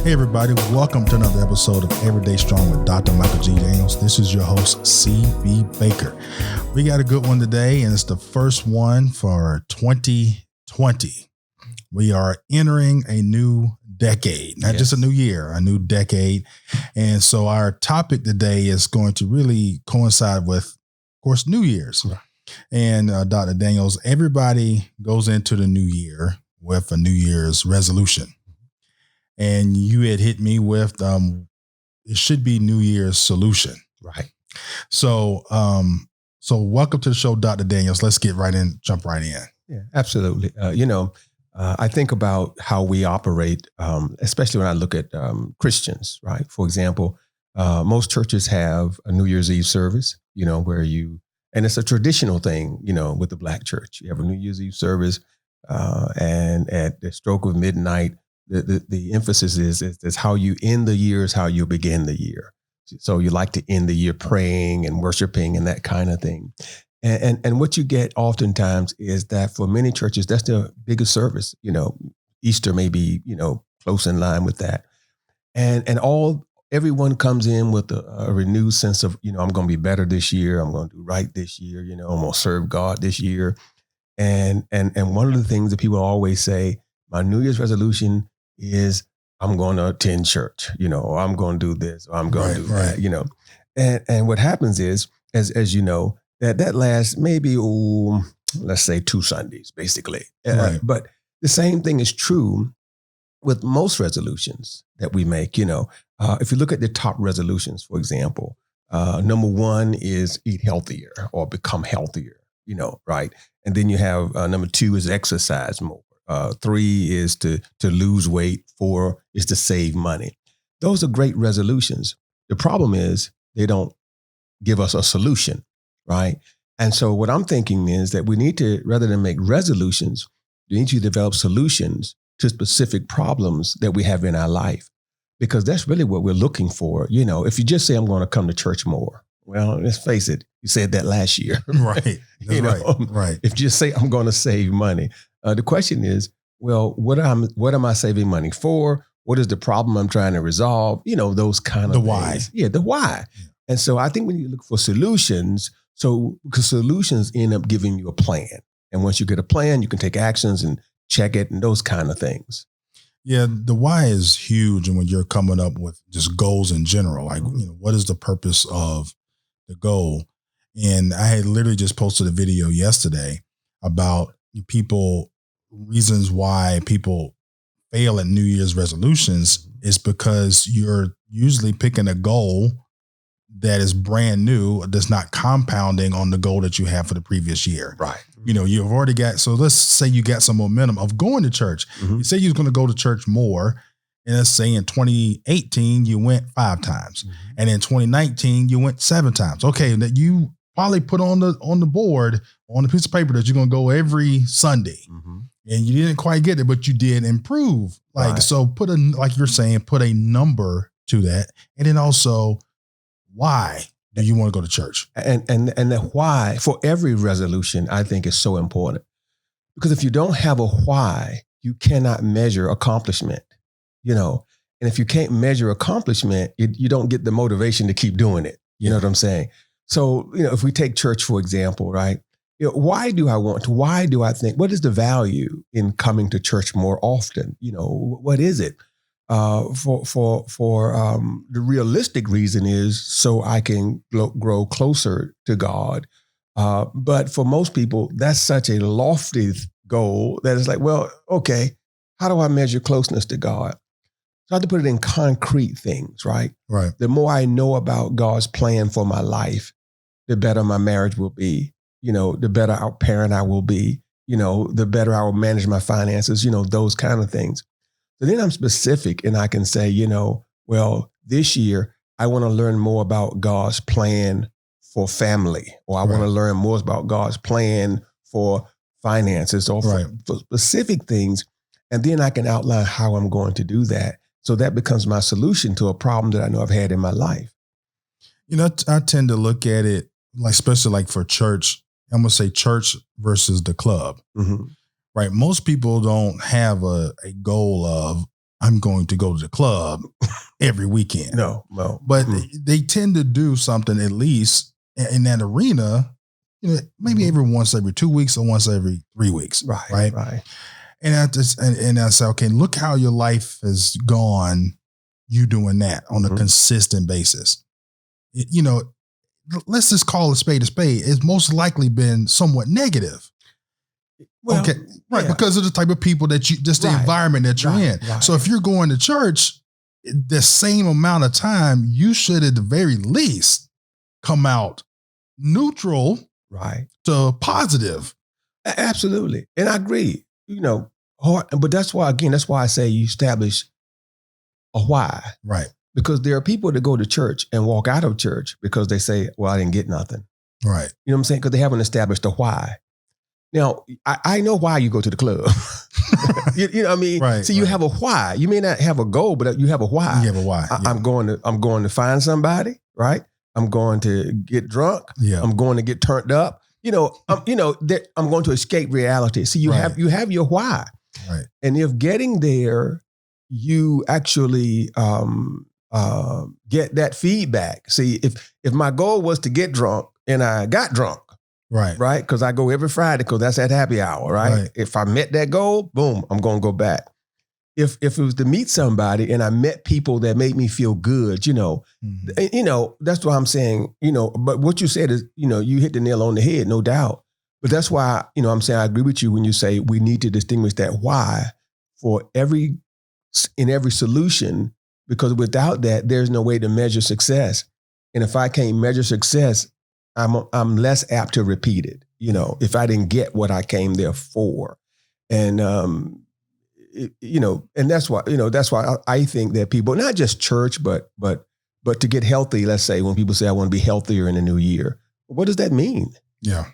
Hey everybody, welcome to another episode of Everyday Strong with Dr. Michael G. Daniels. This is your host, C.B. Baker. We got a good one today, and it's the first one for 2020. We are entering a new decade, not just a new year, a new decade. And so our topic today is going to really coincide with, of course, New Year's. Right. And Dr. Daniels, everybody goes into the new year with a New Year's resolution. And you had hit me with, it should be New Year's solution. Right. So, welcome to the show, Dr. Daniels. Let's get right in, jump right in. Yeah, absolutely. I think about how we operate, especially when I look at Christians, right? For example, most churches have a New Year's Eve service, and it's a traditional thing, with the Black church. You have a New Year's Eve service, and at the stroke of midnight, the emphasis is how you end the year is how you begin the year. So you like to end the year praying and worshiping and that kind of thing. And what you get oftentimes is that for many churches, that's the biggest service. Easter may be, close in line with that. And everyone comes in with a renewed sense of, I'm going to be better this year. I'm going to do right this year. I'm going to serve God this year. And one of the things that people always say, my New Year's resolution is I'm going to attend church, or I'm going to do this, or I'm going to do that, And what happens is, as you know, that lasts maybe, let's say 2 Sundays, basically. But the same thing is true with most resolutions that we make. If you look at the top resolutions, for example, number 1 is eat healthier or become healthier, right? And then you have number 2 is exercise more. 3 is to lose weight. 4 is to save money. Those are great resolutions. The problem is they don't give us a solution, right? And so what I'm thinking is that we need to, rather than make resolutions, we need to develop solutions to specific problems that we have in our life, because that's really what we're looking for. If you just say, I'm going to come to church more, well, let's face it, you said that last year. Right. Right. If you just say, I'm going to save money, the question is, well, what am I saving money for? What is the problem I'm trying to resolve? Those kind of the things. Why. Yeah, the why. Yeah. And so I think we need to look for solutions. Because solutions end up giving you a plan. And once you get a plan, you can take actions and check it and those kind of things. Yeah, the why is huge. And when you're coming up with just goals in general, like, what is the purpose of the goal? And I had literally just posted a video yesterday about reasons why people fail at New Year's resolutions is because you're usually picking a goal that is brand new, that's not compounding on the goal that you have for the previous year. Right. You've already got, so let's say you got some momentum of going to church. Mm-hmm. You say you're going to go to church more. And let's say in 2018, you went 5 times. Mm-hmm. And in 2019, you went 7 times. Okay. That you probably put on the board, on the piece of paper, that you're going to go every Sunday. Mm-hmm. And you didn't quite get it, but you did improve. So like you're saying, put a number to that. And then also, why do you want to go to church? And the why for every resolution, I think, is so important. Because if you don't have a why, you cannot measure accomplishment, And if you can't measure accomplishment, you don't get the motivation to keep doing it. You know what I'm saying? So, if we take church, for example, right? Why do I think, what is the value in coming to church more often? What is it? For the realistic reason is so I can grow closer to God. But for most people, that's such a lofty goal that it's like, well, okay, how do I measure closeness to God? So I have to put it in concrete things, right? Right. The more I know about God's plan for my life, the better my marriage will be. The better our parent I will be. The better I will manage my finances. Those kind of things. So then I'm specific and I can say, well, this year I want to learn more about God's plan for family, or I want to learn more about God's plan for finances, or for specific things. And then I can outline how I'm going to do that. So that becomes my solution to a problem that I know I've had in my life. I tend to look at it, like, especially like for church, I'm going to say church versus the club. Mm-hmm. Right. Most people don't have a goal of, I'm going to go to the club every weekend. No. But they tend to do something at least in that arena, maybe once every 2 weeks or once every 3 weeks. Right. And I say, okay, look how your life has gone. You doing that on a consistent basis. Let's just call a spade a spade. It's most likely been somewhat negative. Well, okay. Right. Yeah. Because of the type of people the environment that you're in. Right. So if you're going to church the same amount of time, you should at the very least come out neutral to positive. Absolutely. And I agree, but that's why I say you establish a why. Right. Because there are people that go to church and walk out of church because they say, well, I didn't get nothing. Right. You know what I'm saying? Because they haven't established a why. Now, I know why you go to the club. you know what I mean? Right. So you have a why. You may not have a goal, but you have a why. You have a why. I'm going to find somebody, right? I'm going to get drunk. Yeah. I'm going to get turned up. I'm going to escape reality. So you have your why. Right. And if getting there, you actually get that feedback. See, if my goal was to get drunk and I got drunk, right, because I go every Friday because that's at happy hour, right? If I met that goal, boom, I'm going to go back. If it was to meet somebody and I met people that made me feel good, that's what I'm saying, but what you said is, you hit the nail on the head, no doubt. But that's why, I'm saying I agree with you when you say we need to distinguish that why in every solution, because without that, there's no way to measure success. And if I can't measure success, I'm less apt to repeat it, if I didn't get what I came there for. And, and that's why I think that people, not just church, but to get healthy, let's say when people say, I want to be healthier in the new year, what does that mean? Yeah.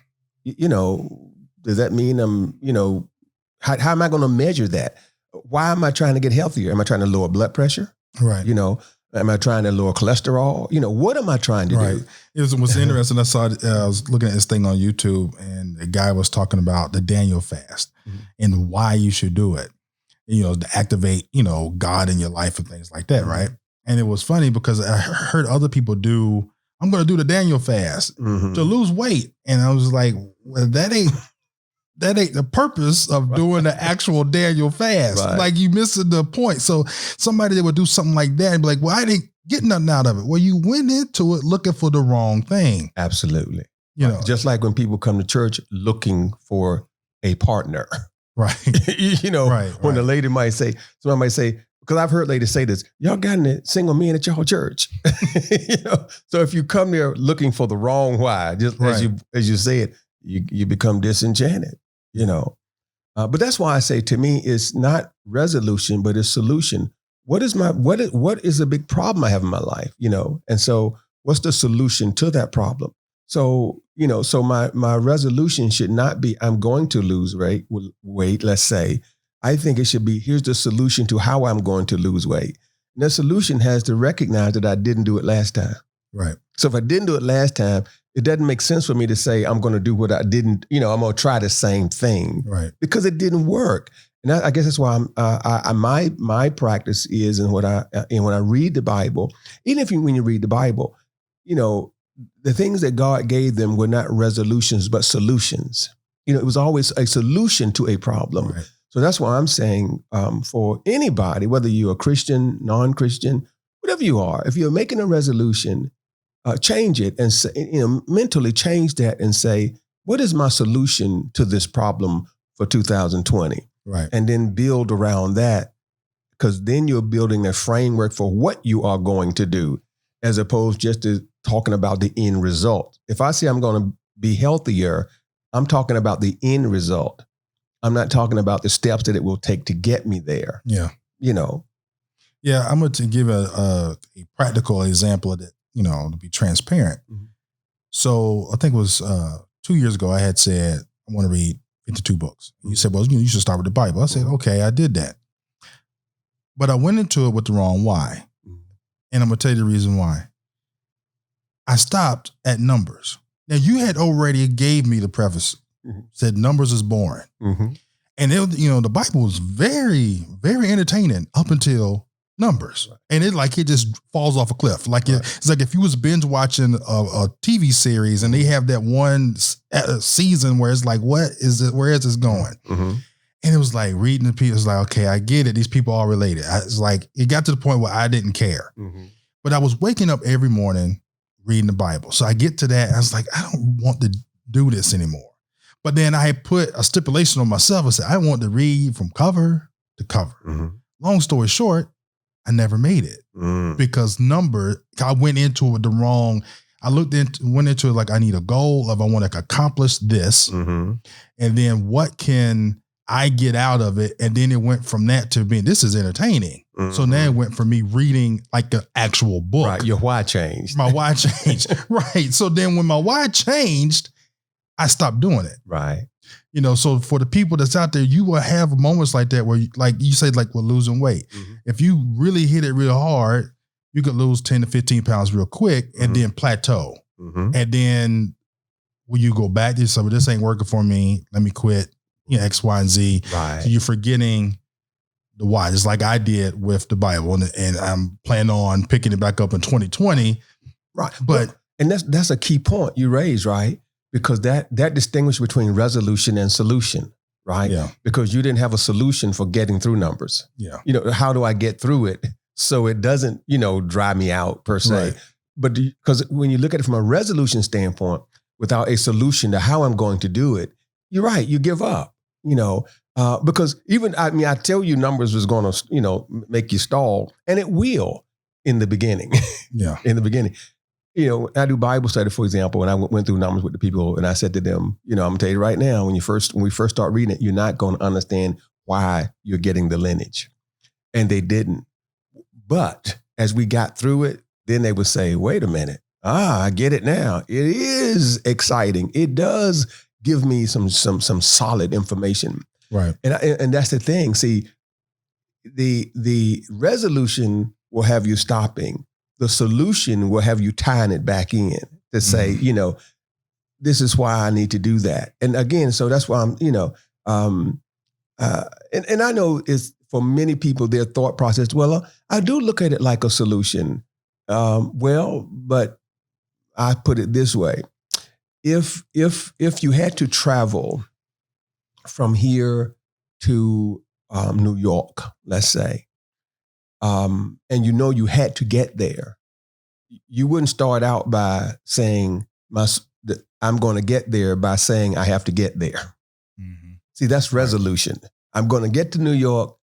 Does that mean how am I going to measure that? Why am I trying to get healthier? Am I trying to lower blood pressure? Right. Am I trying to lower cholesterol? You am I trying to do? It was interesting. I was looking at this thing on YouTube, and the guy was talking about the Daniel fast and why you should do it. To activate, God in your life and things like that, right? And it was funny because I heard other people do. I'm going to do the Daniel fast to lose weight, and I was like, well, that ain't the purpose of doing the actual Daniel fast. Right. Like you missing the point. So somebody that would do something like that and be like, well, I didn't get nothing out of it. Well, you went into it looking for the wrong thing. Absolutely. Just like when people come to church looking for a partner. Right. When the lady somebody might say, because I've heard ladies say this, y'all got any single men at your church? So if you come there looking for the wrong why, just as you said, you become disenchanted. But that's why I say, to me, it's not resolution, but it's solution. What is a big problem I have in my life? And so what's the solution to that problem? So, so my resolution should not be, I'm going to lose weight, let's say. I think it should be, here's the solution to how I'm going to lose weight. And the solution has to recognize that I didn't do it last time. Right. So if I didn't do it last time, it doesn't make sense for me to say I'm going to do what I didn't, I'm going to try the same thing. Right. Because it didn't work. And I guess that's why my practice is, and when I read the Bible, even when you read the Bible, the things that God gave them were not resolutions, but solutions. It was always a solution to a problem. Right. So that's why I'm saying for anybody, whether you're a Christian, non-Christian, whatever you are, if you're making a resolution, change it and say, mentally change that and say, what is my solution to this problem for 2020? Right. And then build around that, because then you're building a framework for what you are going to do, as opposed just to talking about the end result. If I say I'm going to be healthier, I'm talking about the end result. I'm not talking about the steps that it will take to get me there. Yeah. Yeah, I'm going to give a practical example of it, to be transparent. Mm-hmm. So I think it was 2 years ago, I had said, I want to read 52 books. Mm-hmm. You said, well, you should start with the Bible. I said, okay, I did that. But I went into it with the wrong why. Mm-hmm. And I'm going to tell you the reason why. I stopped at Numbers. Now, you had already gave me the preface, said Numbers is boring. Mm-hmm. And the Bible was very, very entertaining up until Numbers, and it just falls off a cliff. It's like if you was binge watching a TV series and they have that one season where it's like, what is it? Where is this going? Mm-hmm. And it was like reading the people. It's like, okay, I get it. These people are related. It's like it got to the point where I didn't care, but I was waking up every morning reading the Bible. So I get to that, and I was like, I don't want to do this anymore. But then I put a stipulation on myself. I said, I want to read from cover to cover. Mm-hmm. Long story short, I never made it because I went into it I went into it like I need a goal of I want to accomplish this. Mm-hmm. And then what can I get out of it? And then it went from that to being, this is entertaining. Mm-hmm. So now it went from me reading like an actual book. Right. Your why changed. My why changed. Right. So then when my why changed, I stopped doing it. Right. So for the people that's out there, you will have moments like that where, like you say, like with losing weight. Mm-hmm. If you really hit it real hard, you could lose 10 to 15 pounds real quick and then plateau. Mm-hmm. And then when you go back to something, this ain't working for me, let me quit, X, Y, and Z. Right. So you're forgetting the why, just like I did with the Bible. And I'm planning on picking it back up in 2020. Right. And that's a key point you raised, right? Because that distinguishes between resolution and solution, right? Yeah. Because you didn't have a solution for getting through Numbers. Yeah. How do I get through it so it doesn't, drive me out per se? Right. But because when you look at it from a resolution standpoint, without a solution to how I'm going to do it, you're right, you give up, because I tell you Numbers was going to, make you stall, and it will in the beginning. Yeah. In the beginning. I do Bible study, for example, and I went through Numbers with the people, and I said to them, I'm going to tell you right now, when we first start reading it, you're not going to understand why you're getting the lineage. And they didn't. But as we got through it, then they would say, wait a minute. I get it now. It is exciting. It does give me some solid information. Right. And that's the thing. See, the resolution will have you stopping. The solution will have you tying it back in to say, this is why I need to do that. And again, so that's why I'm, and I know it's for many people, their thought process, well, I do look at it like a solution. But I put it this way. If you had to travel from here to New York, let's say, and you had to get there, you wouldn't start out by saying, I'm going to get there by saying I have to get there. Mm-hmm. See, that's resolution. Right. I'm going to get to New York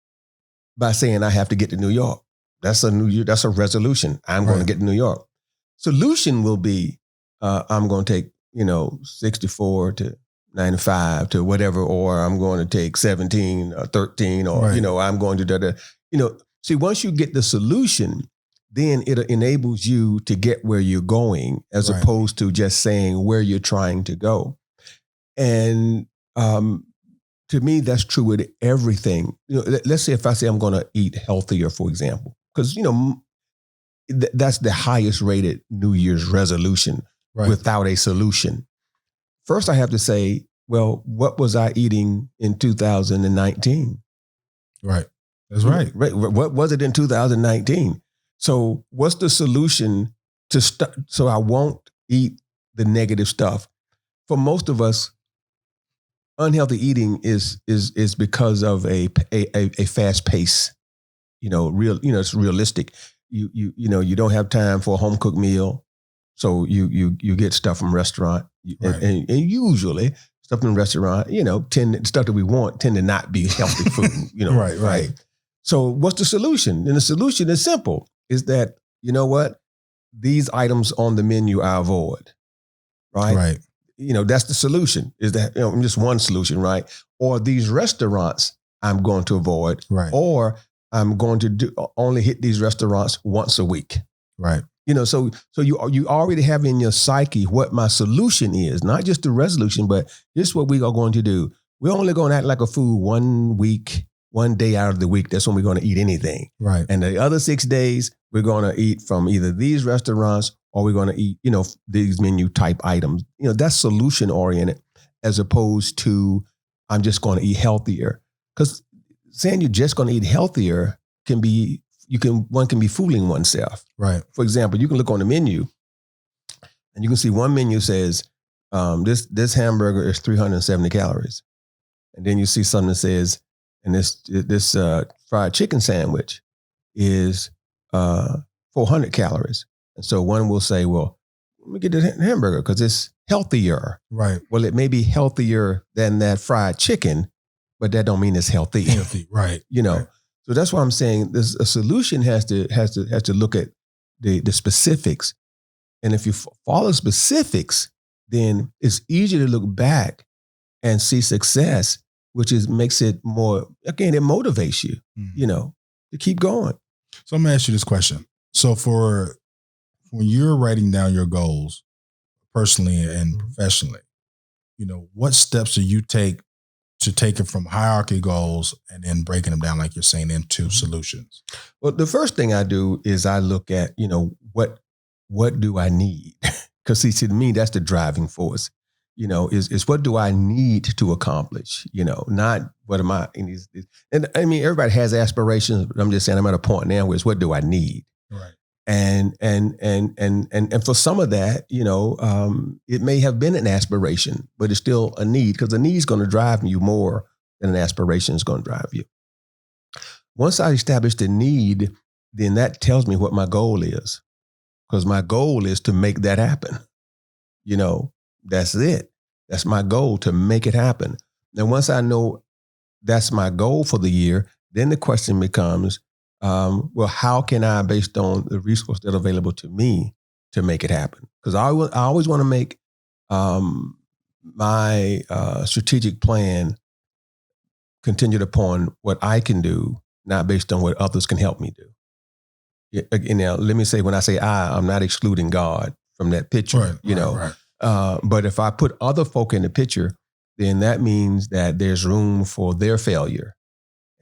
by saying I have to get to New York. That's a resolution. I'm going to get to New York. Solution will be, I'm going to take, 64 to 95 to whatever, or I'm going to take 17 or 13, or, I'm going to, see, once you get the solution, then it enables you to get where you're going as opposed to just saying where you're trying to go. And to me, that's true with everything. Let's say if I say I'm going to eat healthier, for example, because, that's the highest rated New Year's resolution without a solution. First, I have to say, well, what was I eating in 2019? Right. That's right. What was it in 2019? So what's the solution so I won't eat the negative stuff? For most of us, unhealthy eating is because of a fast pace. It's realistic. You don't have time for a home cooked meal, so you get stuff from restaurant, and usually stuff from restaurant, stuff that we want tend to not be healthy food. Right. So what's the solution? And the solution is simple: is that these items on the menu I avoid. Right. That's the solution. Is that just one solution, right? Or these restaurants I'm going to avoid, right? Or I'm going to only hit these restaurants once a week, right? So you already have in your psyche what my solution is, not just the resolution, but this is what we are going to do. We're only going to act like a fool 1 week, 1 day out of the week. That's when we're going to eat anything, right? And the other 6 days we're going to eat from either these restaurants or we're going to eat, these menu type items. That's solution oriented as opposed to I'm just going to eat healthier. Because saying you're just going to eat healthier one can be fooling oneself. Right. For example, you can look on the menu and you can see one menu says, this hamburger is 370 calories. And then you see something that says, and this fried chicken sandwich is 400 calories. And so one will say, well, let me get the hamburger because it's healthier. Right. Well, it may be healthier than that fried chicken, but that don't mean it's healthy. Healthy. Right. Right. So that's why I'm saying this. A solution has to look at the specifics. And if you follow specifics, then it's easier to look back and see success, which makes it more, again, it motivates you, to keep going. So I'm going to ask you this question. So when you're writing down your goals personally and professionally, what steps do you take to take it from hierarchy goals and then breaking them down, like you're saying, into solutions? Well, the first thing I do is I look at, what do I need? Because see, to me, that's the driving force, is what do I need to accomplish? Not what am I in these, and I mean, everybody has aspirations, but I'm just saying I'm at a point now where it's what do I need? Right. And for some of that, it may have been an aspiration, but it's still a need, because the need is going to drive you more than an aspiration is going to drive you. Once I establish the need, then that tells me what my goal is, because my goal is to make that happen. That's it. That's my goal, to make it happen. And once I know that's my goal for the year, then the question becomes, well, how can I, based on the resources that are available to me, to make it happen? Because I always want to make my strategic plan contingent upon what I can do, not based on what others can help me do. Now, let me say, when I say I'm not excluding God from that picture, Right. But if I put other folk in the picture, then that means that there's room for their failure.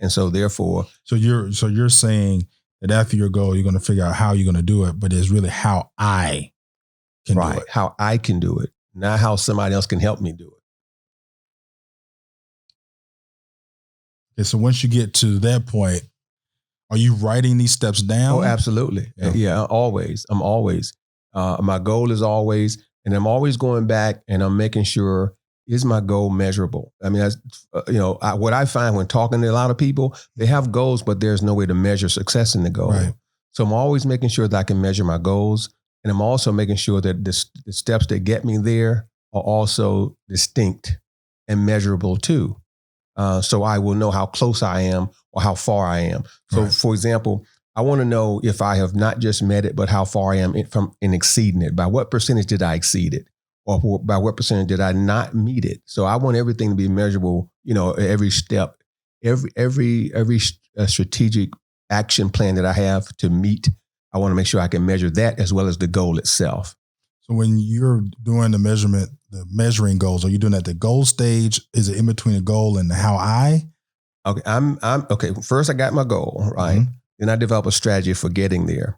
And so therefore, so you're saying that after your goal, you're going to figure out how you're going to do it, but it's really how I can do it. How I can do it, not how somebody else can help me do it. Okay, so once you get to that point, are you writing these steps down? Oh, absolutely. Yeah, always. I'm always. My goal is always, and I'm always going back and I'm making sure, is my goal measurable? I mean, what I find when talking to a lot of people, they have goals, but there's no way to measure success in the goal. Right. So I'm always making sure that I can measure my goals. And I'm also making sure that the steps that get me there are also distinct and measurable too. So I will know how close I am or how far I am. So For example, I want to know if I have not just met it, but how far I am in exceeding it. By what percentage did I exceed it? Or by what percentage did I not meet it? So I want everything to be measurable, every step, every strategic action plan that I have to meet. I want to make sure I can measure that as well as the goal itself. So when you're doing the measuring goals, are you doing at the goal stage? Is it in between the goal and how I? Okay, I'm okay. First, I got my goal, right? Mm-hmm. Then I develop a strategy for getting there.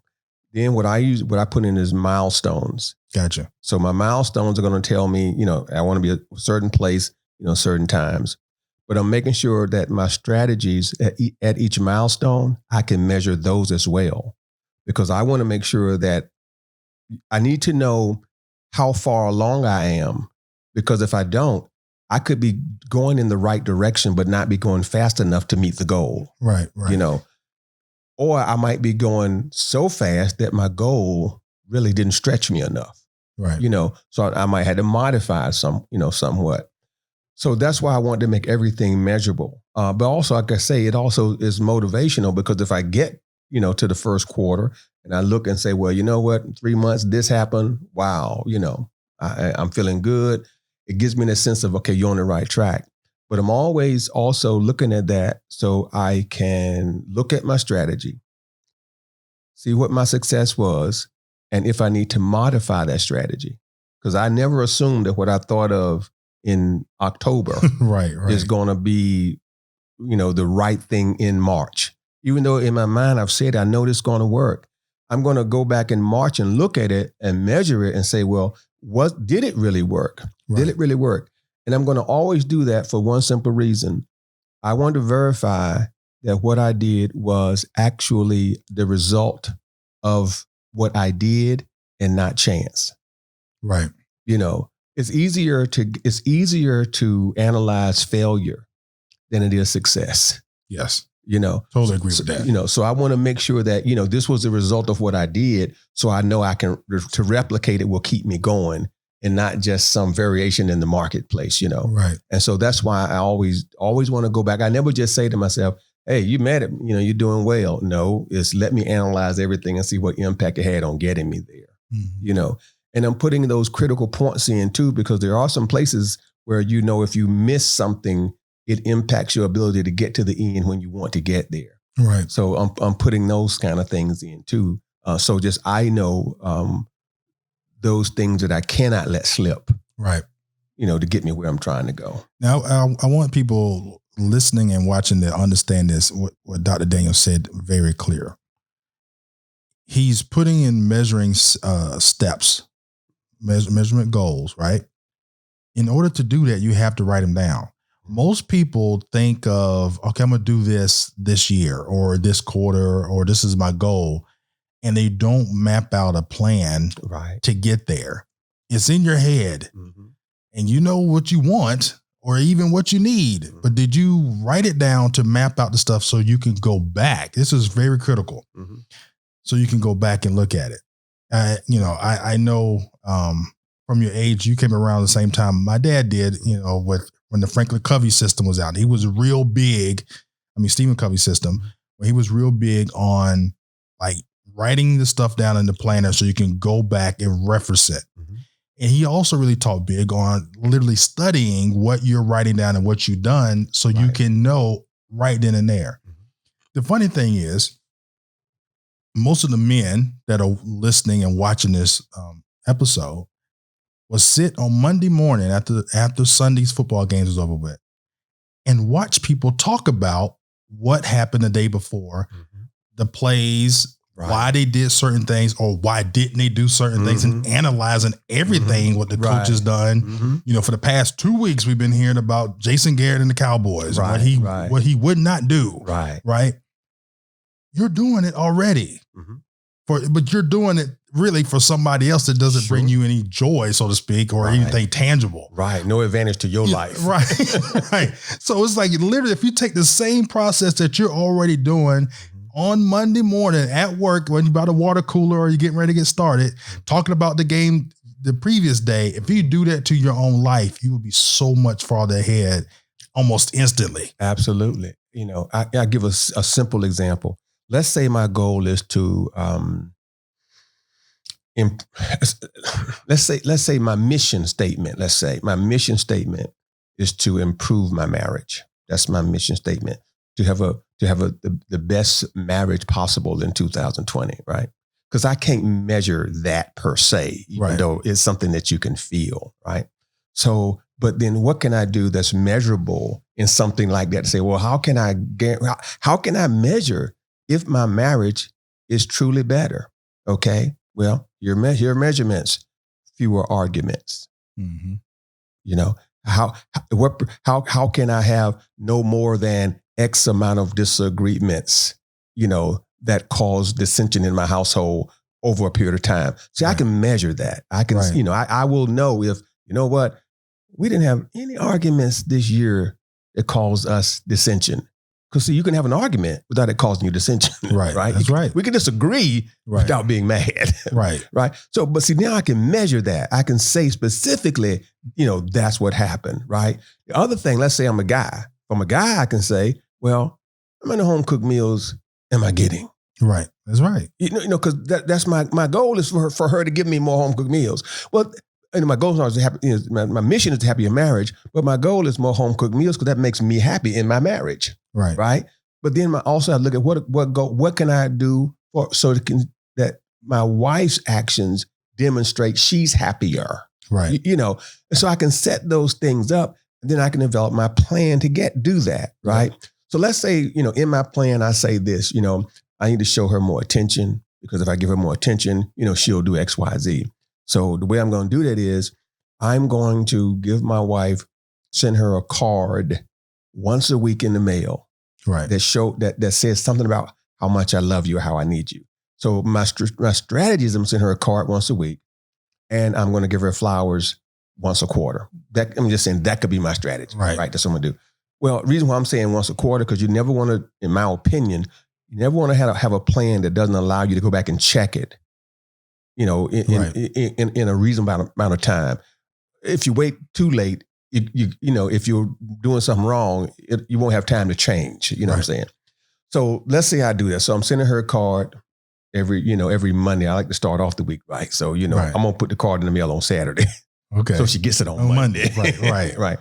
Then what I put in is milestones. Gotcha. So my milestones are going to tell me, I want to be a certain place, certain times. But I'm making sure that my strategies at each milestone, I can measure those as well. Because I want to make sure that I need to know how far along I am. Because if I don't, I could be going in the right direction, but not be going fast enough to meet the goal. Right. Or I might be going so fast that my goal really didn't stretch me enough. Right. So I might have to modify somewhat. So that's why I want to make everything measurable. But also, like I say, it also is motivational, because if I get, to the first quarter and I look and say, well, you know what, in 3 months, this happened. Wow. I'm feeling good. It gives me the sense of, okay, you're on the right track. But I'm always also looking at that so I can look at my strategy, see what my success was, and if I need to modify that strategy. Because I never assumed that what I thought of in October is going to be, the right thing in March. Even though in my mind I've said, I know this is going to work. I'm going to go back in March and look at it and measure it and say, well, did it really work? Right. Did it really work? And I'm going to always do that for one simple reason. I want to verify that what I did was actually the result of what I did and not chance. Right. You know, it's easier to analyze failure than it is success. Yes. You know, totally agree with that. You know, so I want to make sure that, you know, this was the result of what I did. So I know I can to replicate it will keep me going and not just some variation in the marketplace, you know. Right. And so that's why I always want to go back. I never just say to myself, hey, you mad at me, you know, you're doing well. No, it's let me analyze everything and see what impact it had on getting me there, you know. And I'm putting those critical points in too, because there are some places where, you know, if you miss something, it impacts your ability to get to the end when you want to get there. Right. So I'm putting those kind of things in too. So just I know those things that I cannot let slip. Right. You know, to get me where I'm trying to go. Now, I want people listening and watching to understand this, what Dr. Daniel said very clear. He's putting in measuring steps, measurement goals, right? In order to do that, you have to write them down. Most people think of, okay, I'm going to do this year or this quarter, or this is my goal. And they don't map out a plan to get there. It's in your head and you know what you want or even what you need, but did you write it down to map out the stuff so you can go back? This is very critical. So you can go back and look at it. I know from your age, you came around the same time my dad did, you know, when the Franklin Covey system was out. He was real big. Stephen Covey system, where he was real big on like writing the stuff down in the planner so you can go back and reference it. And he also really taught big on literally studying what you're writing down and what you've done so you can know right then and there. The funny thing is, most of the men that are listening and watching this episode will sit on Monday morning after Sunday's football games is over with and watch people talk about what happened the day before, the plays, why they did certain things or why didn't they do certain things, and analyzing everything what the coach has done. You know, for the past 2 weeks, we've been hearing about Jason Garrett and the Cowboys, and what he would not do. Right. You're doing it already but you're doing it really for somebody else that doesn't bring you any joy, so to speak, or anything tangible. No advantage to your life. Right. So it's like literally, if you take the same process that you're already doing on Monday morning at work, when you're by the water cooler or you're getting ready to get started, talking about the game the previous day, if you do that to your own life, you will be so much farther ahead almost instantly. Absolutely. You know, I give a simple example. Let's say my goal is to, let's say my mission statement. Let's say my mission statement is to improve my marriage. That's my mission statement. To have the best marriage possible in 2020, right? Because I can't measure that per se, even though it's something that you can feel, right? So, but then what can I do that's measurable in something like that? To say, well, how can I measure if my marriage is truly better? Okay, well, your measurements, fewer arguments. You know, how can I have no more than X amount of disagreements, you know, that cause dissension in my household over a period of time? See, I can measure that. I can, you know, I will know if, you know what, we didn't have any arguments this year that caused us dissension. Because see, you can have an argument without it causing you dissension. Right. That's right. We can disagree without being mad. Right. So, but see, now I can measure that. I can say specifically, you know, that's what happened. Right. The other thing, let's say I'm a guy. If I'm a guy, I can say, well, how many home cooked meals am I getting? Right. That's right. You know, because that's my goal is for her to give me more home cooked meals. Well, and my goal is to have, you know, my mission is to have your marriage, but my goal is more home cooked meals because that makes me happy in my marriage. Right. But then also I look at what can I do that my wife's actions demonstrate she's happier. Right. You know, so I can set those things up and then I can develop my plan to do that. Right. So let's say, you know, in my plan, I say this, you know, I need to show her more attention because if I give her more attention, you know, she'll do X, Y, Z. So the way I'm going to do that is I'm going to give my wife send her a card once a week in the mail. Right. That says something about how much I love you or how I need you. So my strategy is I'm sending her a card once a week, and I'm going to give her flowers once a quarter. I'm just saying that could be my strategy. Right. That's what I'm going to do. Well, reason why I'm saying once a quarter, because you never want to, in my opinion, you never want to have a plan that doesn't allow you to go back and check it, in a reasonable amount of time. If you wait too late, if you're doing something wrong, you won't have time to change. You know what I'm saying? So let's say I do that. So I'm sending her a card every Monday. I like to start off the week, right? So, I'm going to put the card in the mail on Saturday. Okay. So she gets it on Monday. Right. Right.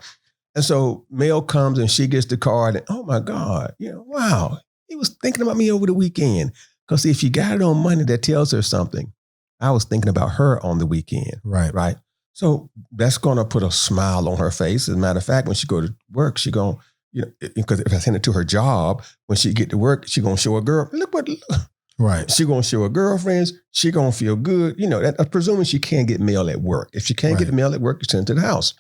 And so mail comes and she gets the card and, oh my God, wow. He was thinking about me over the weekend. Because if she got it on Monday, that tells her something. I was thinking about her on the weekend. Right. So that's going to put a smile on her face. As a matter of fact, when she go to work, she going to, because if I send it to her job, when she get to work, she going to show a girl, look. Right. She going to show her girlfriends. She going to feel good. Presuming she can't get mail at work. If she can't get the mail at work, you send it to the house.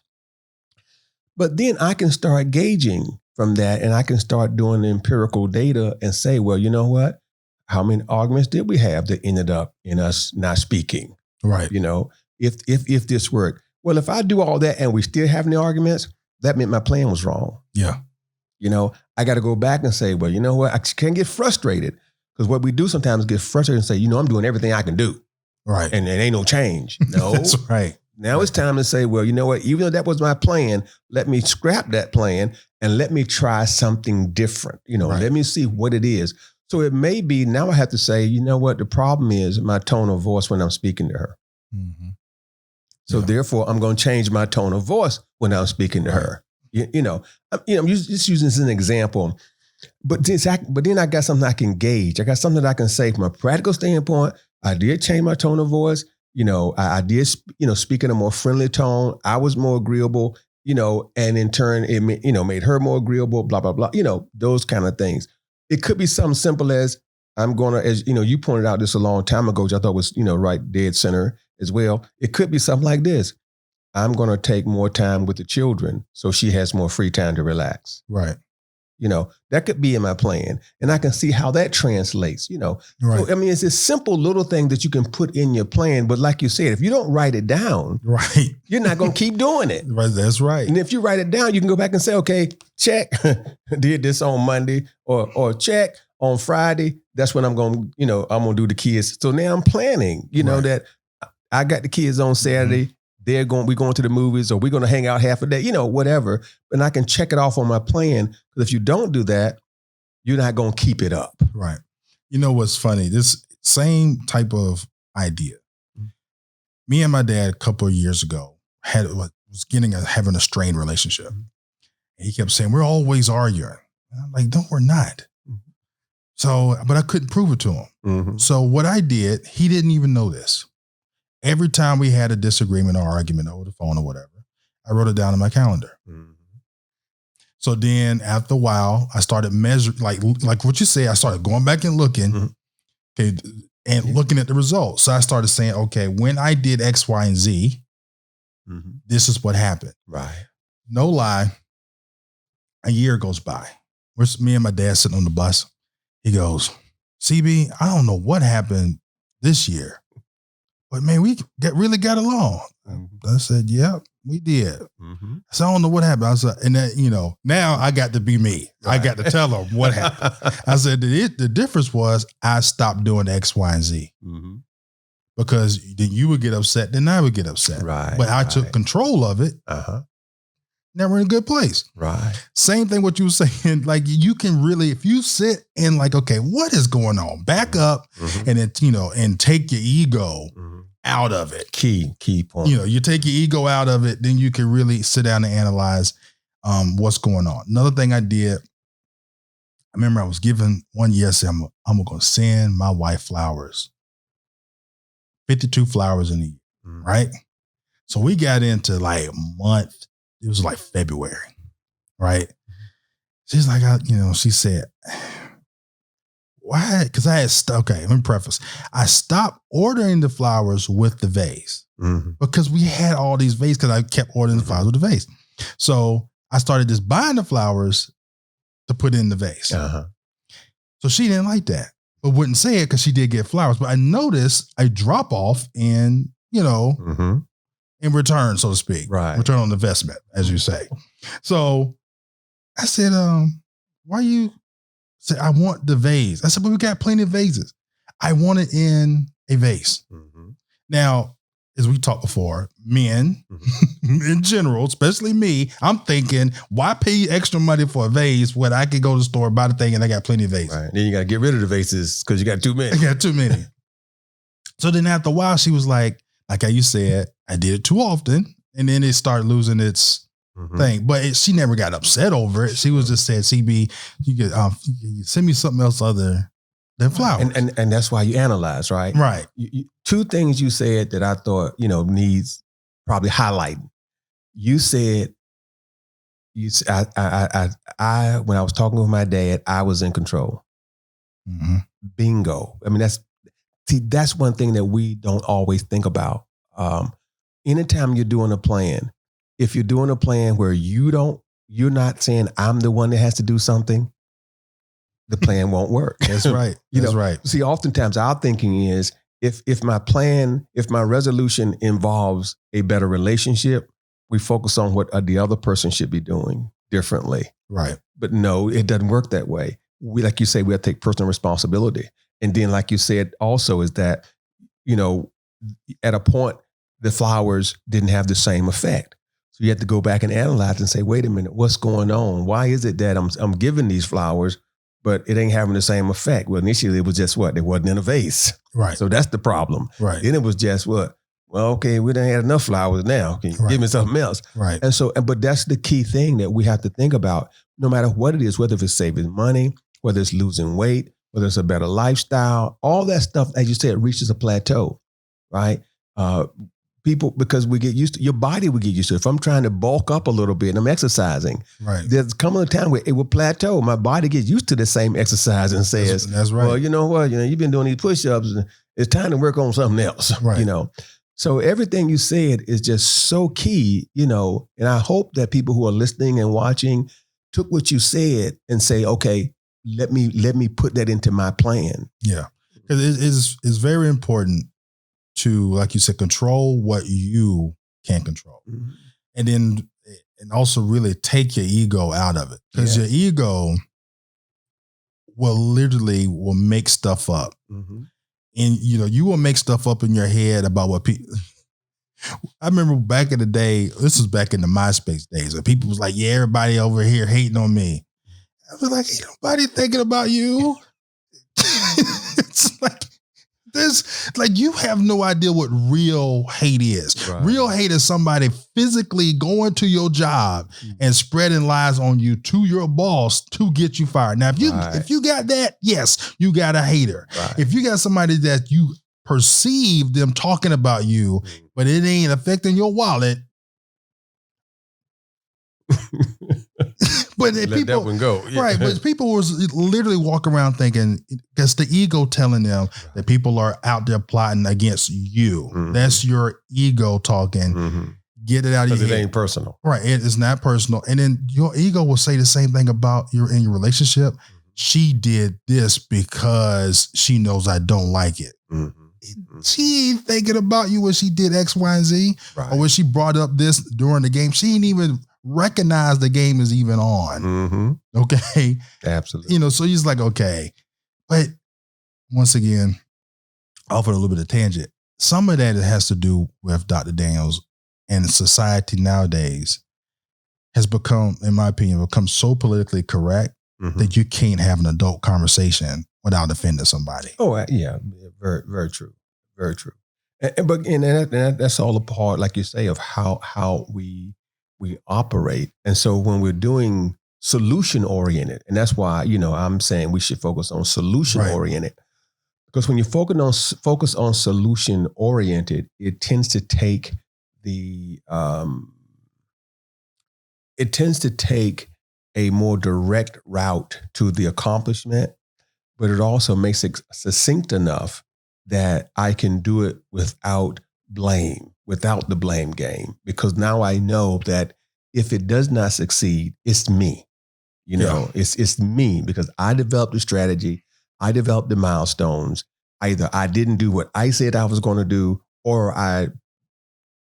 But then I can start gauging from that, and I can start doing the empirical data and say, well, you know what? How many arguments did we have that ended up in us not speaking? Right. If this worked. Well, if I do all that and we still have any arguments, that meant my plan was wrong. Yeah. I got to go back and say, well, you know what? I can't get frustrated, because what we do sometimes is get frustrated and say, I'm doing everything I can do. Right. And there ain't no change. No. That's right. Now it's time to say, well, you know what? Even though that was my plan, let me scrap that plan and let me try something different. Let me see what it is. So it may be, now I have to say, you know what? The problem is my tone of voice when I'm speaking to her. Mm-hmm. So therefore, I'm going to change my tone of voice when I'm speaking to her. I'm just using this as an example. But then I got something I can gauge. I got something that I can say from a practical standpoint. I did change my tone of voice. I did, speak in a more friendly tone. I was more agreeable, and in turn, it made her more agreeable, blah, blah, blah, those kind of things. It could be something simple as I'm going to, as you pointed out this a long time ago, which I thought was, right dead center as well. It could be something like this. I'm going to take more time with the children so she has more free time to relax. Right. That could be in my plan, and I can see how that translates, Right. So, it's a simple little thing that you can put in your plan. But like you said, if you don't write it down, right, you're not going to keep doing it. Right. That's right. And if you write it down, you can go back and say, okay, check, did this on Monday or check on Friday. That's when I'm going to, I'm going to do the kids. So now I'm planning, right, that I got the kids on Saturday. Mm-hmm. We're going to the movies, or we're going to hang out half a day, whatever. And I can check it off on my plan. Because if you don't do that, you're not going to keep it up. Right. What's funny? This same type of idea. Mm-hmm. Me and my dad a couple of years ago was having a strained relationship. Mm-hmm. And he kept saying, we're always arguing. And I'm like, no, we're not. Mm-hmm. So, but I couldn't prove it to him. Mm-hmm. So what I did, he didn't even know this. Every time we had a disagreement or argument over the phone or whatever, I wrote it down in my calendar. Mm-hmm. So then after a while, I started measuring, like what you say, I started going back and looking, mm-hmm, okay, and looking at the results. So I started saying, okay, when I did X, Y, and Z, mm-hmm, this is what happened. Right. No lie. A year goes by. We're me and my dad sitting on the bus. He goes, CB, I don't know what happened this year, but man, we really got along. Mm-hmm. I said, yep, we did. Mm-hmm. So I don't know what happened. I said, and then, now I got to be me. Right. I got to tell them what happened. I said, the difference was I stopped doing X, Y, and Z. Mm-hmm. Because then you would get upset, then I would get upset. Right. But I took control of it. Uh-huh. Now we're in a good place. Right. Same thing what you were saying. Like you can really, if you sit and like, okay, what is going on? Back up, mm-hmm, and then, and take your ego, mm-hmm, out of it. Key point. You take your ego out of it, then you can really sit down and analyze what's going on. Another thing I did, I remember I was given one year, I said, I'm going to send my wife flowers. 52 flowers in a year, mm-hmm, right? So we got into like a month. It was like February, right? She's like, she said, why? Because I had okay, let me preface. I stopped ordering the flowers with the vase, mm-hmm, because we had all these vases because I kept ordering the flowers with the vase. So I started just buying the flowers to put in the vase. Uh-huh. So she didn't like that, but wouldn't say it because she did get flowers. But I noticed a drop off in, in return, so to speak. Right. Return on investment, as you say. So I said, why you say I want the vase? I said, but we got plenty of vases. I want it in a vase. Mm-hmm. Now, as we talked before, men in general, especially me, I'm thinking, why pay extra money for a vase when I could go to the store, buy the thing, and I got plenty of vases? Right. Then you got to get rid of the vases because you got too many. I got too many. So then after a while, she was like how you said, I did it too often. And then it started losing its thing. But she never got upset over it. She was just said, CB, you could send me something else other than flowers. And that's why you analyze, right? Right. Two things you said that I thought, needs probably highlighting. You said, I when I was talking with my dad, I was in control. Mm-hmm. Bingo. I mean, that's one thing that we don't always think about. Anytime you're doing a plan, if you're doing a plan where you're not saying I'm the one that has to do something, the plan won't work. That's right. That's right. See, oftentimes our thinking is if my resolution involves a better relationship, we focus on what the other person should be doing differently. Right. But no, it doesn't work that way. We, like you say, we have to take personal responsibility. And then, like you said, also is that, at a point, the flowers didn't have the same effect. So you have to go back and analyze and say, wait a minute, what's going on? Why is it that I'm giving these flowers, but it ain't having the same effect? Well, initially it was just it wasn't in a vase. Right. So that's the problem. Right. Then it was just well, okay, we done had enough flowers now. Can you give me something else? Right. And so, but that's the key thing that we have to think about, no matter what it is, whether it's saving money, whether it's losing weight, whether it's a better lifestyle, all that stuff, as you said, reaches a plateau, right? People, because we get used to, your body will get used to it. If I'm trying to bulk up a little bit and I'm exercising, right, there's coming a time where it will plateau. My body gets used to the same exercise and says, that's right. Well, you know what? You've been doing these push-ups. It's time to work on something else, right. So everything you said is just so key, and I hope that people who are listening and watching took what you said and say, okay, let me put that into my plan. Yeah. Because it's very important to, like you said, control what you can control. Mm-hmm. And also really take your ego out of it. Because your ego will make stuff up. Mm-hmm. And, you will make stuff up in your head about what people... I remember back in the day, this was back in the MySpace days, and people was like, yeah, everybody over here hating on me. I was like, ain't nobody thinking about you. It's like, you have no idea what real hate is. Right. Real hate is somebody physically going to your job and spreading lies on you to your boss to get you fired. Now, if you got that, yes, you got a hater. Right. If you got somebody that you perceive them talking about you, but it ain't affecting your wallet. But let people, that one go. Yeah. Right. But people was literally walk around thinking, because the ego telling them that people are out there plotting against you. Mm-hmm. That's your ego talking. Mm-hmm. Get it out of your head. It ain't personal. Right. It's not personal. And then your ego will say the same thing about in your relationship. Mm-hmm. She did this because she knows I don't like it. Mm-hmm. She ain't thinking about you when she did X, Y, and Z. Right. Or when she brought up this during the game. She ain't even recognize the game is even on. Mm-hmm. Okay. Absolutely. So he's like, okay. But once again, off on a little bit of tangent. Some of that has to do with Dr. Daniels and society nowadays has become, in my opinion, so politically correct that you can't have an adult conversation without offending somebody. Oh, yeah. Very, very true. Very true. And that's all a part, like you say, of how we operate. And so when we're doing solution oriented, and that's why, I'm saying we should focus on solution oriented, because when you focus on solution oriented, it tends to take a more direct route to the accomplishment, but it also makes it succinct enough that I can do it without the blame game, because now I know that if it does not succeed, it's me. You know, it's me because I developed the strategy. I developed the milestones. Either I didn't do what I said I was going to do, or I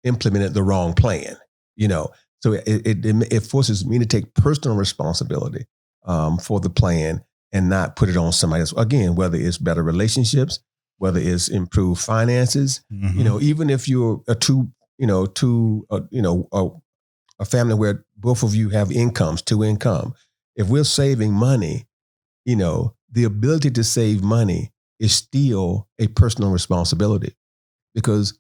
implemented the wrong plan. You know, so it forces me to take personal responsibility for the plan and not put it on somebody else. Again, whether it's better relationships, whether it's improved finances, you know, even if you're a family where both of you have incomes, two income. If we're saving money, you know, the ability to save money is still a personal responsibility because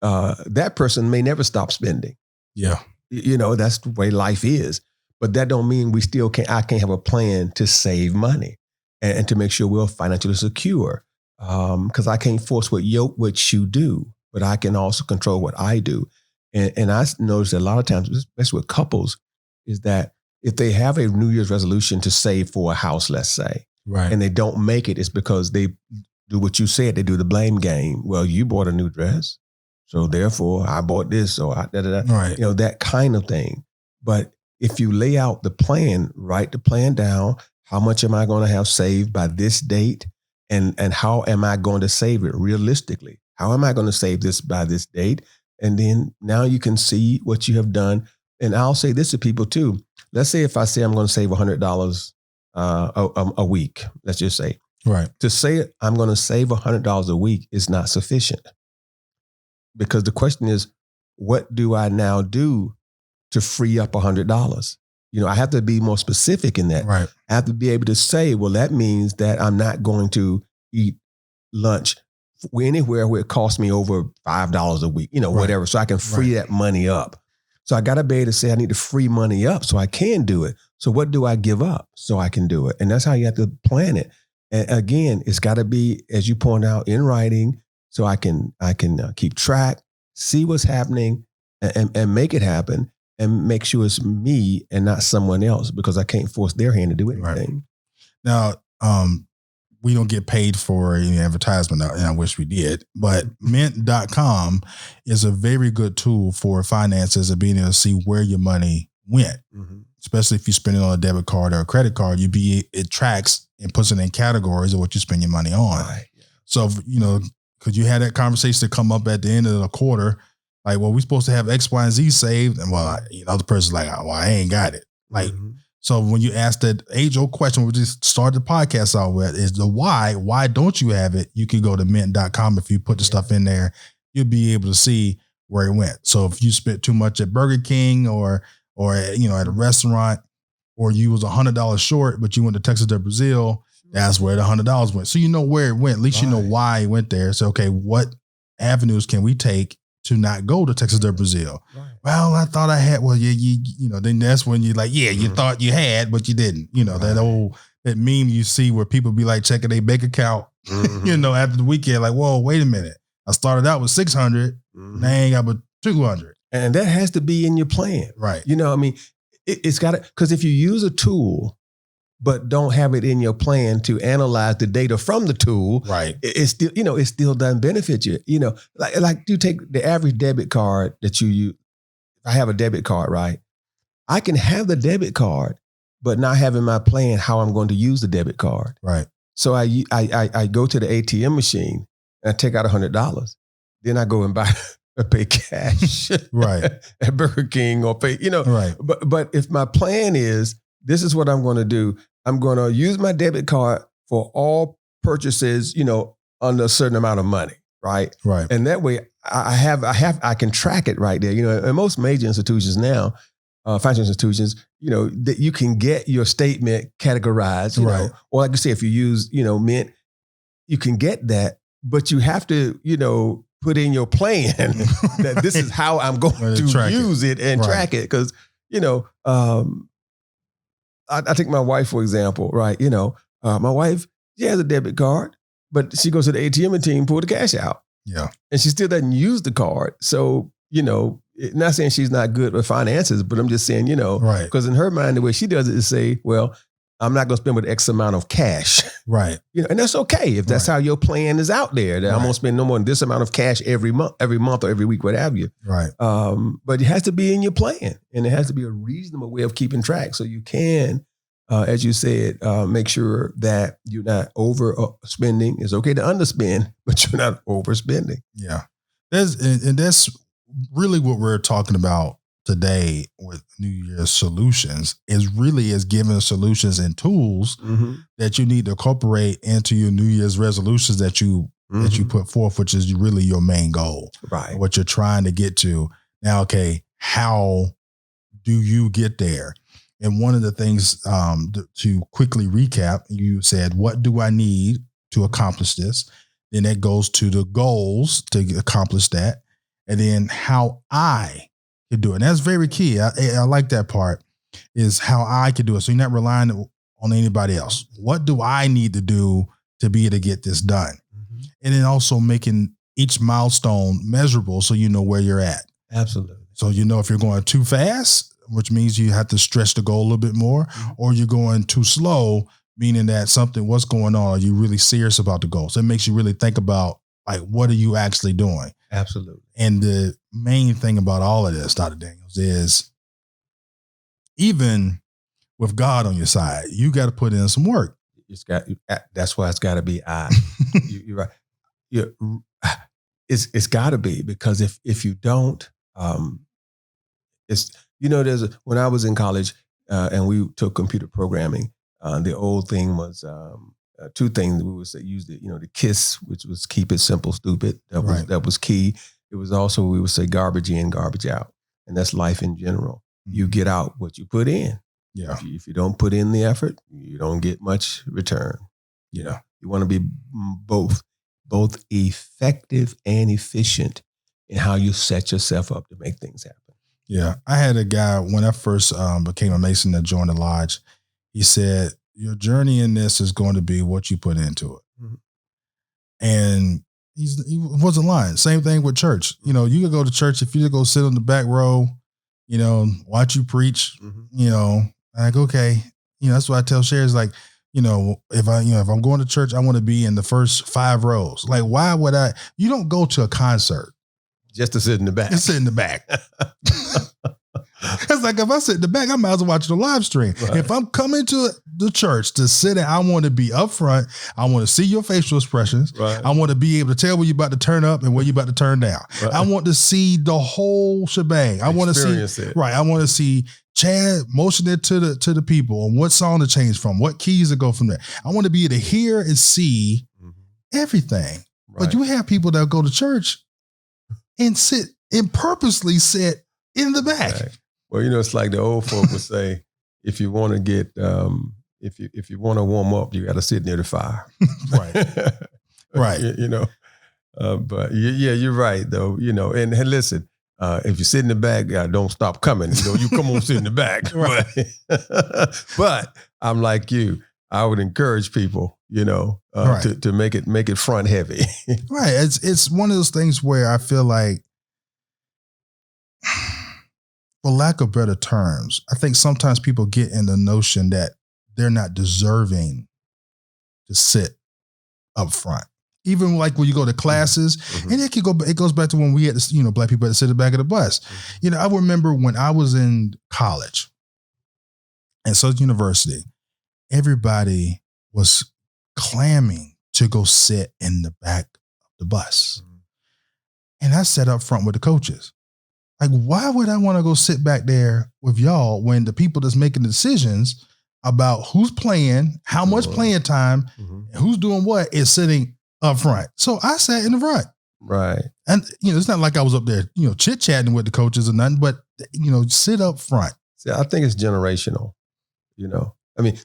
that person may never stop spending. Yeah. You know, that's the way life is. But that don't mean I can't have a plan to save money and to make sure we're financially secure. Because I can't force what you do, but I can also control what I do. And I notice that a lot of times, especially with couples, is that if they have a New Year's resolution to save for a house, let's say, right, and they don't make it, it's because they do what you said. They do the blame game. Well, you bought a new dress, so therefore I bought this, or right. You know, that kind of thing. But if you lay out the plan, write the plan down. How much am I going to have saved by this date, and how am I going to save it realistically? How am I going to save this by this date? And then now you can see what you have done. And I'll say this to people too. Let's say if I say I'm going to save $100 a week, let's just say. Right. To say I'm going to save $100 a week is not sufficient. Because the question is, what do I now do to free up $100? You know, I have to be more specific in that. Right. I have to be able to say, well, that means that I'm not going to eat lunch anywhere where it costs me over $5 a week, you know, whatever. So I can free that money up. So I got to be able to say I need to free money up so I can do it. So what do I give up so I can do it? And that's how you have to plan it. And again, it's got to be, as you point out, in writing, so I can keep track, see what's happening, and make it happen, and make sure it's me and not someone else, because I can't force their hand to do anything. Right. Now, we don't get paid for any advertisement, and I wish we did, but mint.com is a very good tool for finances and being able to see where your money went, especially if you spend it on a debit card or a credit card. It tracks and puts it in categories of what you spend your money on. Right. So, you know, because you had that conversation to come up at the end of the quarter, like, well, we're supposed to have X, Y, and Z saved. And well, you know, the person's like, well, I ain't got it. Like, so when you ask that age-old question, we just started the podcast out with, is the why don't you have it? You can go to mint.com. If you put the stuff in there, you'll be able to see where it went. So if you spent too much at Burger King or, you know, at a restaurant, or you was $100 short, but you went to Texas to Brazil, that's where the $100 went. So you know where it went. At least you know why it went there. So, okay, what avenues can we take to not go to Texas or Brazil? Right. Well, I thought I had, well, you know, then that's when you're like, you thought you had, but you didn't. You know, that meme you see where people be like checking their bank account, you know, after the weekend, like, whoa, wait a minute. I started out with 600, now I ain't got but 200. And that has to be in your plan. Right. You know, I mean, it's got to, because if you use a tool, but don't have it in your plan to analyze the data from the tool, right? It's still, you know, it still doesn't benefit you. You know, like you take the average debit card that you use. I have a debit card, right? I can have the debit card, but not have in my plan how I'm going to use the debit card. Right. So I go to the ATM machine and I take out $100. Then I go and pay cash, right, at Burger King, or pay, you know, right. But if my plan is, this is what I'm going to do, I'm going to use my debit card for all purchases, you know, under a certain amount of money, right? Right. And that way I can track it right there. You know, and most major institutions now, financial institutions, you know, that you can get your statement categorized, you know, or like you say, if you use, you know, Mint, you can get that, but you have to, you know, put in your plan that this is how I'm going to use it and track it. Because, you know, I take my wife, for example, right? You know, my wife, she has a debit card, but she goes to the ATM and pull the cash out. Yeah. And she still doesn't use the card. So, you know, not saying she's not good with finances, but I'm just saying, you know, because in her mind, the way she does it is say, well, I'm not going to spend with X amount of cash. Right. And that's okay if that's how your plan is out there. That I'm going to spend no more than this amount of cash every month or every week, what have you. Right. But it has to be in your plan, and it has to be a reasonable way of keeping track, so you can, as you said, make sure that you're not overspending. It's okay to underspend, but you're not overspending. Yeah. That's really what we're talking about today with New Year's solutions, is giving solutions and tools that you need to incorporate into your New Year's resolutions that you put forth, which is really your main goal, right? What you're trying to get to. Now, okay, how do you get there? And one of the things to quickly recap, you said, what do I need to accomplish this? Then that goes to the goals to accomplish that. And then how I can do it. And that's very key. I like that part, is how I can do it. So you're not relying on anybody else. What do I need to do to be able to get this done? And then also making each milestone measurable so you know where you're at. Absolutely. So you know if you're going too fast, which means you have to stretch the goal a little bit more, or you're going too slow, meaning that what's going on? Are you really serious about the goal? So it makes you really think about, like, what are you actually doing? Absolutely. And the main thing about all of this, Dr. Daniels, is even with God on your side, you got to put in some work. That's why it's got to be I. You're right. It's got to be, because if you don't, it's when I was in college and we took computer programming, the old thing was two things we would say. Use the KISS, which was keep it simple, stupid. That was key. It was also, we would say, garbage in, garbage out, and that's life in general. You get out what you put in. Yeah. If you don't put in the effort, you don't get much return. Yeah. You want to be both effective and efficient in how you set yourself up to make things happen. Yeah. I had a guy, when I first became a Mason that joined the lodge, he said, your journey in this is going to be what you put into it. And he wasn't lying. Same thing with church. You could go to church, if you just go sit on the back row, watch you preach, like, okay, that's what I tell Sherry, is like, if I'm going to church, I want to be in the first 5 rows. Like, why would I? You don't go to a concert just to sit in the back. Just sit in the back. It's like, if I sit in the back, I might as well watch the live stream. Right. If I'm coming to the church to sit in, I want to be up front. I want to see your facial expressions. Right. I want to be able to tell where you're about to turn up and where you're about to turn down. Right. I want to see the whole shebang. I want to see it. Right. I want to see Chad motion it to the people on what song to change from, what keys to go from there. I want to be able to hear and see everything. Right. But you have people that go to church and sit and purposely sit in the back. Right. Well, it's like the old folk would say, if you want to get, if you want to warm up, you got to sit near the fire. Right. Right. But yeah, you're right though. And listen, if you sit in the back, don't stop coming. You come on, sit in the back. Right. But I'm like you. I would encourage people, right, to make it front heavy. Right. It's one of those things where I feel like, for lack of better terms, I think sometimes people get in the notion that they're not deserving to sit up front. Even like when you go to classes, and it goes back to when we had to, black people had to sit at the back of the bus. I remember when I was in college at Southern University, everybody was clamming to go sit in the back of the bus. And I sat up front with the coaches. Like, why would I want to go sit back there with y'all when the people that's making the decisions about who's playing, how much playing time, and who's doing what is sitting up front? So I sat in the front. Right. And, it's not like I was up there, chit-chatting with the coaches or nothing, but, sit up front. See, I think it's generational,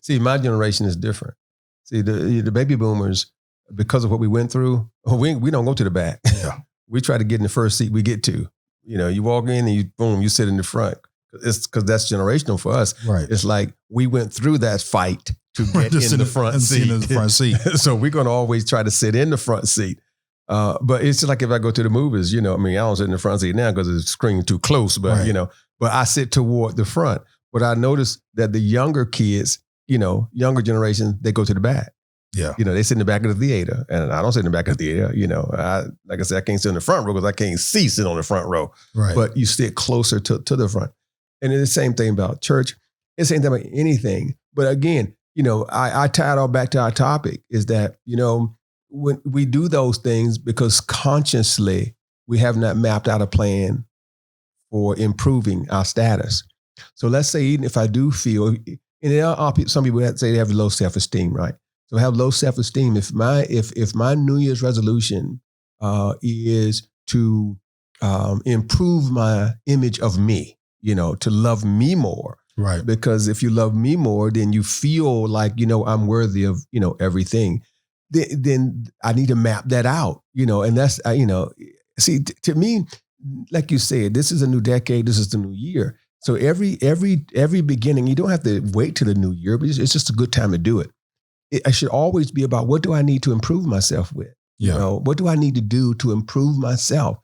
see, my generation is different. See, the baby boomers, because of what we went through, we don't go to the back. Yeah. We try to get in the first seat we get to. You walk in and you sit in the front. It's because that's generational for us. Right. It's like we went through that fight to get in the front seat. So we're going to always try to sit in the front seat. But it's just like if I go to the movies, I don't sit in the front seat now because it's screening too close, but, right, but I sit toward the front. But I noticed that the younger kids, younger generations, they go to the back. Yeah. They sit in the back of the theater, and I don't sit in the back of the theater. Like I said, I can't sit in the front row because I can't see sitting on the front row. Right. But you sit closer to the front. And it's the same thing about church. It's the same thing about anything. But again, I tie it all back to our topic is that, when we do those things because consciously we have not mapped out a plan for improving our status. So let's say even if I do feel, and there are some people that say they have low self-esteem, right? So have low self-esteem. If my New Year's resolution is to improve my image of me, to love me more. Right. Because if you love me more, then you feel like, I'm worthy of, everything. Then I need to map that out, and that's, see, to me, like you said, this is a new decade. This is the new year. So every beginning, you don't have to wait till the new year, but it's just a good time to do it. It should always be about what do I need to improve myself with? Yeah. What do I need to do to improve myself?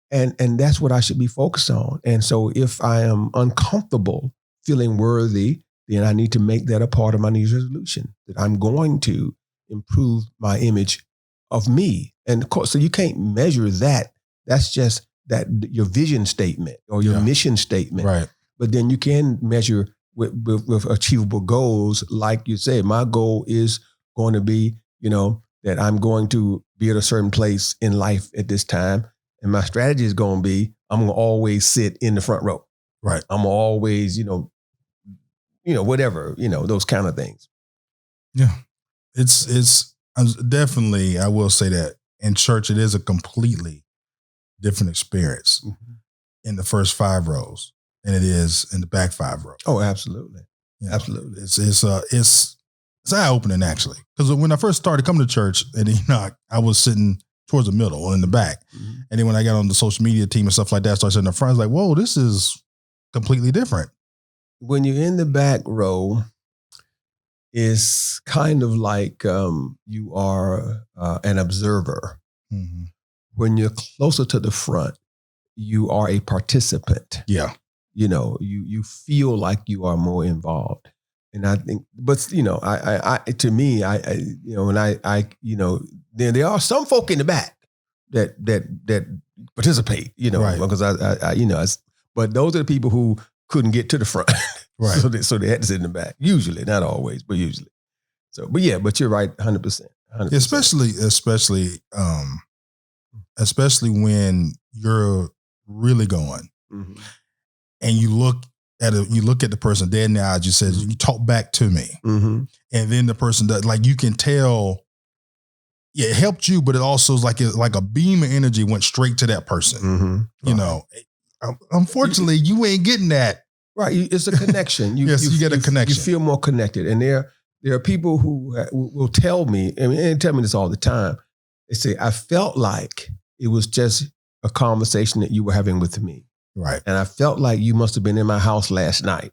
And that's what I should be focused on. And so if I am uncomfortable feeling worthy, then I need to make that a part of my New Year's resolution, that I'm going to improve my image of me. And of course, so you can't measure that. That's just that your vision statement or your mission statement. Right. But then you can measure with achievable goals. Like you said, my goal is going to be, that I'm going to be at a certain place in life at this time. And my strategy is going to be, I'm going to always sit in the front row. Right. I'm always, whatever, those kind of things. Yeah. It's definitely, I will say that in church, it is a completely different experience in the first 5 rows than it is in the back 5 rows. Oh, absolutely. Absolutely. It's eye-opening, actually. Because when I first started coming to church, and I was sitting towards the middle or in the back. Mm-hmm. And then when I got on the social media team and stuff like that, I started sitting in the front, I was like, whoa, this is completely different. When you're in the back row, it's kind of like you are an observer. Mm-hmm. When you're closer to the front, you are a participant. Yeah. You feel like you are more involved. And I think, but to me, there are some folk in the back that participate, right. because but those are the people who couldn't get to the front, right? So they had to sit in the back. Usually, not always, but usually. So, but you're right, 100%. Especially when you're really going, mm-hmm. and you look at the person dead in the eyes. You said, mm-hmm. you talk back to me, mm-hmm. and then the person does. Like you can tell, it helped you, but it also is like a beam of energy went straight to that person. Mm-hmm. Unfortunately, you ain't getting that. Right, it's a connection. You get a connection. You feel more connected, and there are people who will tell me, and they tell me this all the time. They say, I felt like it was just a conversation that you were having with me. Right. And I felt like you must have been in my house last night,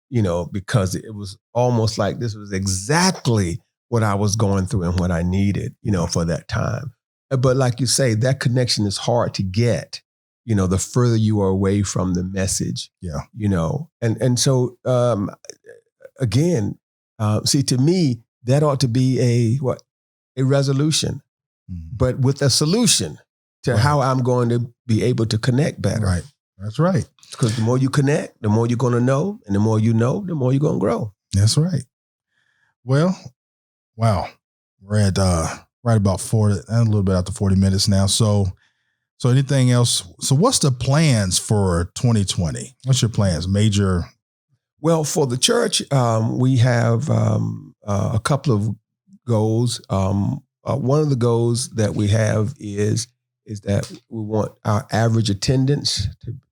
because it was almost like this was exactly what I was going through and what I needed, for that time. But like you say, that connection is hard to get, the further you are away from the message. Yeah. And so, again, see, to me, that ought to be a resolution, mm-hmm. but with a solution to right. how I'm going to be able to connect better. Right. That's right. Because the more you connect, the more you're going to know. And the more you know, the more you're going to grow. That's right. Well, wow. We're at right about 40, a little bit after 40 minutes now. So anything else? So what's the plans for 2020? What's your plans? Major? Well, for the church, we have a couple of goals. One of the goals that we have is that we want our average attendance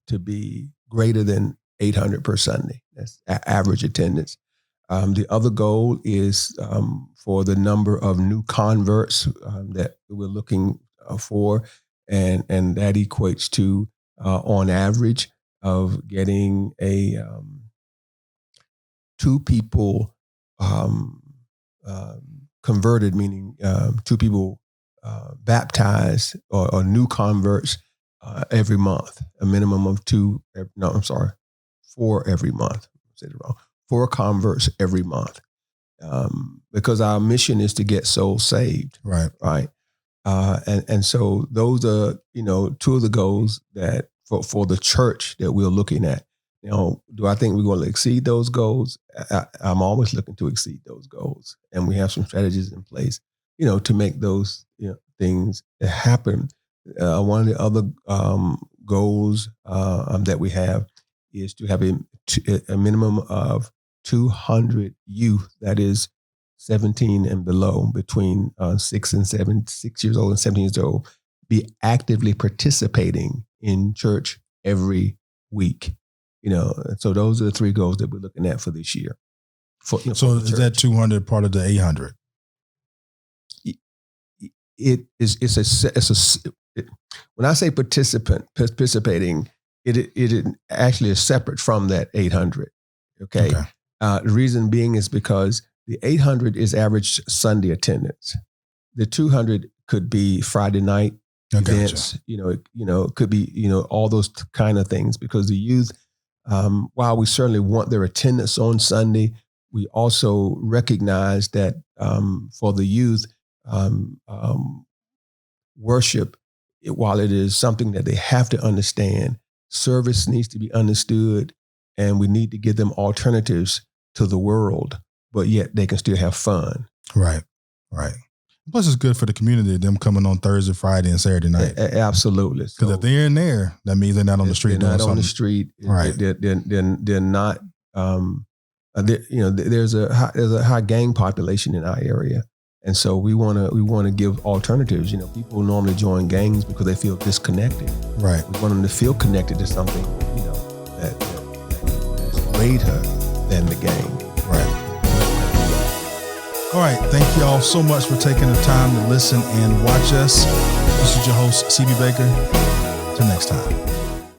to be greater than 800 per Sunday. That's average attendance. The other goal is for the number of new converts that we're looking for, and that equates to on average of getting a 2 people converted, meaning 2 people baptized or new converts every month, a minimum of 4 every month. I said it wrong. 4 converts every month. because our mission is to get souls saved. Right. Right. And so those are, two of the goals that for the church that we're looking at. Do I think we're going to exceed those goals? I'm always looking to exceed those goals. And we have some strategies in place, to make those things happen. One of the other goals that we have is to have a minimum of 200 youth, that is 17 and below, between 6 years old and 17 years old, be actively participating in church every week. So those are the three goals that we're looking at for this year. So is that 200 part of the 800? When I say participating, it actually is separate from that 800. Okay. The reason being is because the 800 is average Sunday attendance. The 200 could be Friday night events. It could be all those kind of things, because the youth, while we certainly want their attendance on Sunday, we also recognize that for the youth, worship, while it is something that they have to understand, service needs to be understood, and we need to give them alternatives to the world, but yet they can still have fun. Right. Plus, it's good for the community, them coming on Thursday, Friday, and Saturday night. Absolutely. Because if they're in there, that means they're not on the street. They're not on the street. Right. They're not. There's a high gang population in our area, and so we want to give alternatives. People normally join gangs because they feel disconnected. Right. We want them to feel connected to something, that's greater than the gang. Right. All right. Thank you all so much for taking the time to listen and watch us. This is your host, CB Baker. Till next time.